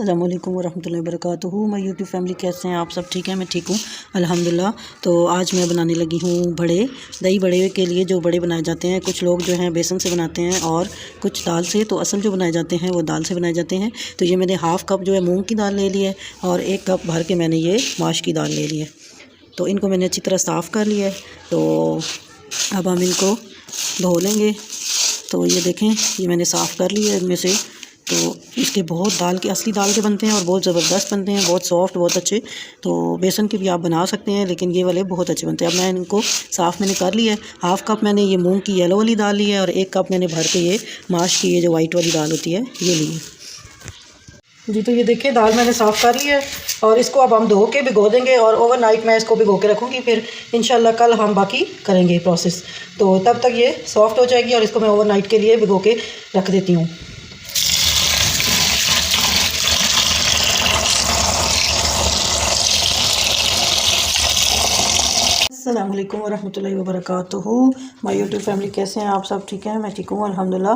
अस्सलामुअलैकुम वरहमतुल्लाहि वबरकातुहू। मैं यूट्यूब फैमिली, कैसे हैं आप सब? ठीक है, मैं ठीक हूँ अल्हम्दुलिल्लाह। तो आज मैं बनाने लगी हूँ बड़े। दही बड़े के लिए जो बड़े बनाए जाते हैं, कुछ लोग जो हैं बेसन से बनाते हैं और कुछ दाल से। तो असल जो बनाए जाते हैं वो दाल से बनाए जाते हैं। तो ये मैंने हाफ़ कप जो है मूंग की दाल ले ली है और 1 कप भर के मैंने ये माश की दाल ले ली है। तो इनको मैंने अच्छी तरह साफ़ कर लिया है। तो अब हम इनको धो लेंगे। तो ये देखें, ये मैंने साफ़ कर लिया है इनमें से। तो इसके बहुत दाल के असली दाल के बनते हैं और बहुत ज़बरदस्त बनते हैं, बहुत सॉफ्ट, बहुत अच्छे। तो बेसन के भी आप बना सकते हैं, लेकिन ये वाले बहुत अच्छे बनते हैं। अब मैं इनको साफ़ मैंने कर लिया है। हाफ़ कप मैंने ये मूंग की येलो वाली दाल ली है और 1 कप मैंने भर के ये माश की ये जो वाइट वाली दाल होती है ये ली है जी। तो ये देखिए, दाल मैंने साफ़ कर ली है और इसको अब हम धो के भिगो देंगे और ओवरनाइट मैं इसको भिगो के रखूँगी। फिर इंशाल्लाह कल हम बाकी करेंगे प्रोसेस। तो तब तक ये सॉफ्ट हो जाएगी और इसको मैं ओवरनाइट के लिए भिगो के रख देती हूँ। अस्सलामुअलैकुम वरहमतुल्लाहि वबरकातुहू। माय यूट्यूब फैमिली, कैसे हैं आप सब? ठीक है, मैं ठीक हूँ अल्हम्दुलिल्लाह।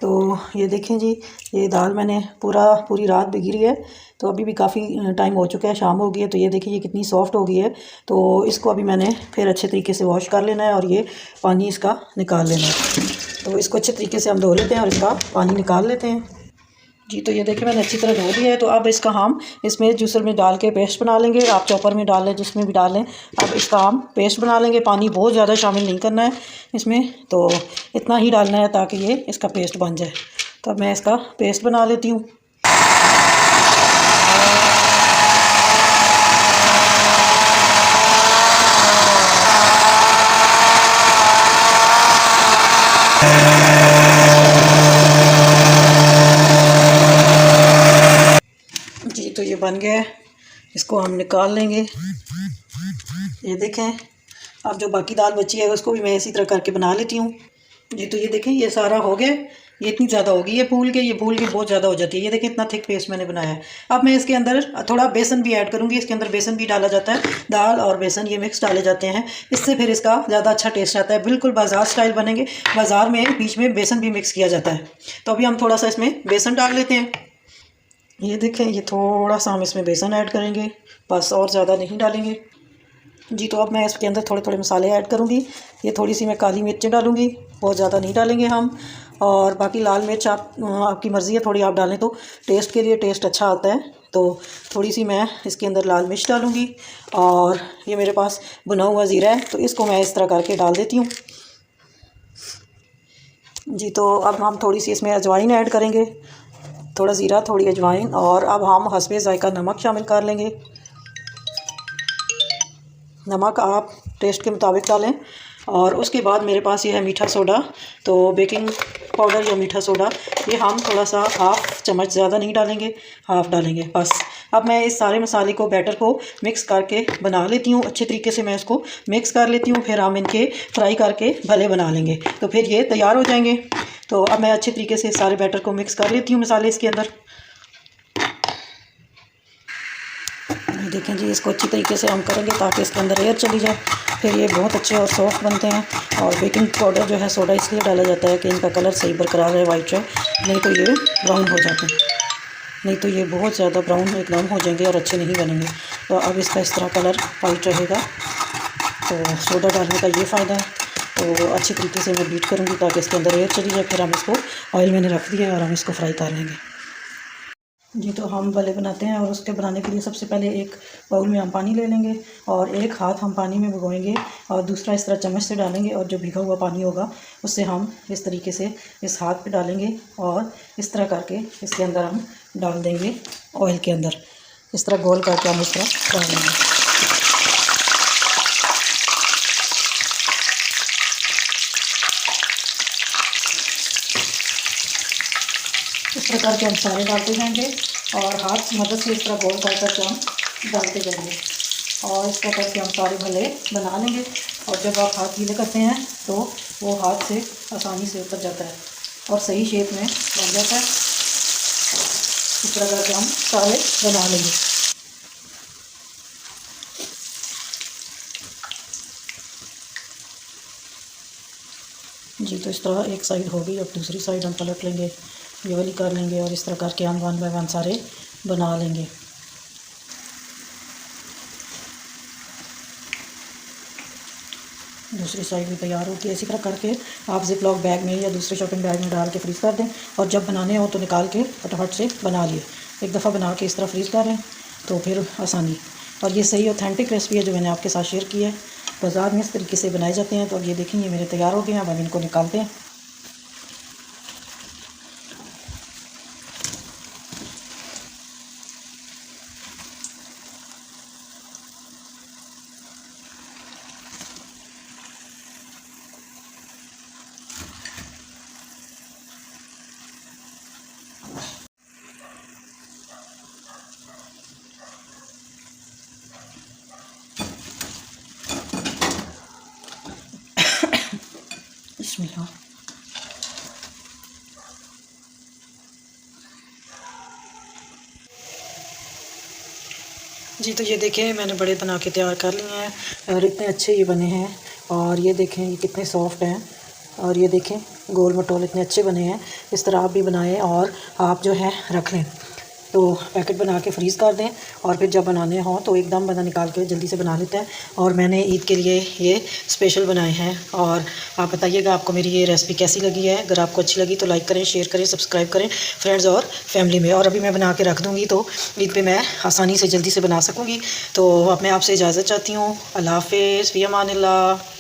तो ये देखें जी, ये दाल मैंने पूरी रात भिगी रही है। तो अभी भी काफ़ी टाइम हो चुका है, शाम हो गई है। तो ये देखिए, ये कितनी सॉफ्ट हो गई है। तो इसको अभी मैंने फिर अच्छे तरीके से वॉश कर लेना है और ये पानी इसका निकाल लेना है। तो इसको अच्छे तरीके से हम धो लेते हैं और इसका पानी निकाल लेते हैं जी। तो ये देखिए, मैंने अच्छी तरह धो लिया है। तो अब इसका हम इसमें जूसर में डाल के पेस्ट बना लेंगे। आप चॉपर में डाल लें, जिसमें भी डालें। अब इसका हम पेस्ट बना लेंगे। पानी बहुत ज़्यादा शामिल नहीं करना है इसमें, तो इतना ही डालना है ताकि ये इसका पेस्ट बन जाए। तो अब मैं इसका पेस्ट बना लेती हूँ। जी, तो ये बन गया है। इसको हम निकाल लेंगे। ये देखें, अब जो बाकी दाल बची है उसको भी मैं इसी तरह करके बना लेती हूँ जी। तो ये देखें, ये सारा हो गया। ये इतनी ज़्यादा होगी, ये फूल के बहुत ज़्यादा हो जाती है। ये देखें, इतना थिक पेस्ट मैंने बनाया है। अब मैं इसके अंदर थोड़ा बेसन भी ऐड करूँगी। इसके अंदर बेसन भी डाला जाता है। दाल और बेसन ये मिक्स डाले जाते हैं, इससे फिर इसका ज़्यादा अच्छा टेस्ट आता है। बिल्कुल बाज़ार स्टाइल बनेंगे। बाज़ार में बीच में बेसन भी मिक्स किया जाता है। तो अभी हम थोड़ा सा इसमें बेसन डाल लेते हैं। ये देखें, ये थोड़ा सा हम इसमें बेसन ऐड करेंगे, बस, और ज़्यादा नहीं डालेंगे जी। तो अब मैं इसके अंदर थोड़े थोड़े मसाले ऐड करूँगी। ये थोड़ी सी मैं काली मिर्चें डालूँगी, बहुत ज़्यादा नहीं डालेंगे हम। और बाकी लाल मिर्च आपकी मर्ज़ी है, थोड़ी आप डालें तो टेस्ट के लिए टेस्ट अच्छा आता है। तो थोड़ी सी मैं इसके अंदर लाल मिर्च डालूँगी। और ये मेरे पास भुना हुआ ज़ीरा है, तो इसको मैं इस तरह करके डाल देती हूँ जी। तो अब हम थोड़ी सी इसमें अजवाइन ऐड करेंगे, थोड़ा ज़ीरा, थोड़ी अजवाइन। और अब हम हस्बे ज़ायका नमक शामिल कर लेंगे। नमक आप टेस्ट के मुताबिक डालें। और उसके बाद मेरे पास ये है मीठा सोडा। तो बेकिंग पाउडर या मीठा सोडा, ये हम थोड़ा सा हाफ़ चम्मच, ज़्यादा नहीं डालेंगे, हाफ़ डालेंगे बस। अब मैं इस सारे मसाले को, बैटर को मिक्स करके बना लेती हूँ। अच्छे तरीके से मैं इसको मिक्स कर लेती हूँ। फिर हम इनके फ्राई करके भले बना लेंगे, तो फिर ये तैयार हो जाएंगे। तो अब मैं अच्छे तरीके से सारे बैटर को मिक्स कर लेती हूँ, मसाले इसके अंदर। देखें जी, इसको अच्छी तरीके से हम करेंगे ताकि इसके अंदर एयर चली जाए। फिर ये बहुत अच्छे और सॉफ्ट बनते हैं। और बेकिंग पाउडर जो है, सोडा, इसलिए डाला जाता है कि इनका कलर सही बरकरार रहे, वाइट रहे। नहीं तो ये ब्राउन हो जाते हैं, नहीं तो ये बहुत ज़्यादा ब्राउन एकदम हो जाएंगे और अच्छे नहीं बनेंगे। तो अब इसका इस तरह कलर वाइट रहेगा। तो सोडा डालने का ये फ़ायदा है। तो अच्छी तरीके से मैं बीट करूँगी ताकि इसके अंदर एयर चली जाए। फिर हम इसको, ऑयल मैंने रख दिया है और हम इसको फ्राई कर लेंगे जी। तो हम भले बनाते हैं और उसके बनाने के लिए सबसे पहले एक बाउल में हम पानी ले लेंगे और एक हाथ हम पानी में भिगोएंगे और दूसरा इस तरह चम्मच से डालेंगे। और जो भीगा हुआ पानी होगा उससे हम इस तरीके से इस हाथ पे डालेंगे और इस तरह करके इसके अंदर हम डाल देंगे, ऑयल के अंदर इस तरह गोल करके हम इस तरह डाल देंगे। इस तरह करके हम सारे डालते जाएंगे और हाथ की मदद से इस तरह गोल कर करके हम डालते जाएंगे और इस तरह करके हम सारे भले बना लेंगे। और जब आप हाथ गीले करते हैं तो वो हाथ से आसानी से उतर जाता है और सही शेप में बन जाता है। इस तरह करके हम सारे बना लेंगे जी। तो इस तरह एक साइड हो गई, अब दूसरी साइड हम पलट लेंगे, ये वाली कर लेंगे और इस तरह करके हम 1 बाय 1 सारे बना लेंगे। दूसरी साइड भी तैयार होती है। इसी तरह करके आप जिप लॉक बैग में या दूसरे शॉपिंग बैग में डाल के फ्रीज़ कर दें, और जब बनाने हो तो निकाल के फटाफट से बना लिए। एक दफ़ा बना के इस तरह फ्रीज़ कर लें तो फिर आसानी। और ये सही ऑथेंटिक रेसिपी है जो मैंने आपके साथ शेयर की है। बाज़ार में इस तरीके से बनाए जाते हैं। तो अब ये देखें, ये मेरे तैयार हो गए हैं। अब हम इनको निकालते हैं। बिस्मिल्लाह। जी, तो ये देखें, मैंने बड़े बना के तैयार कर लिए हैं और इतने अच्छे ये बने हैं। और ये देखें, ये कितने सॉफ्ट हैं। और ये देखें, गोल मटोल इतने अच्छे बने हैं। इस तरह आप भी बनाएं और आप जो है रख लें। तो पैकेट बना के फ्रीज़ कर दें, और फिर जब बनाने हों तो एकदम बना निकाल के जल्दी से बना लेते हैं। और मैंने ईद के लिए ये स्पेशल बनाए हैं। और आप बताइएगा आपको मेरी ये रेसिपी कैसी लगी है। अगर आपको अच्छी लगी तो लाइक करें, शेयर करें, सब्सक्राइब करें फ्रेंड्स और फैमिली में। और अभी मैं बना के रख दूँगी तो ईद पे मैं आसानी से जल्दी से बना सकूँगी। तो अब मैं आपसे इजाज़त चाहती हूँ। अल्लाह हाफ़िज़, फ़ी अमानिल्लाह।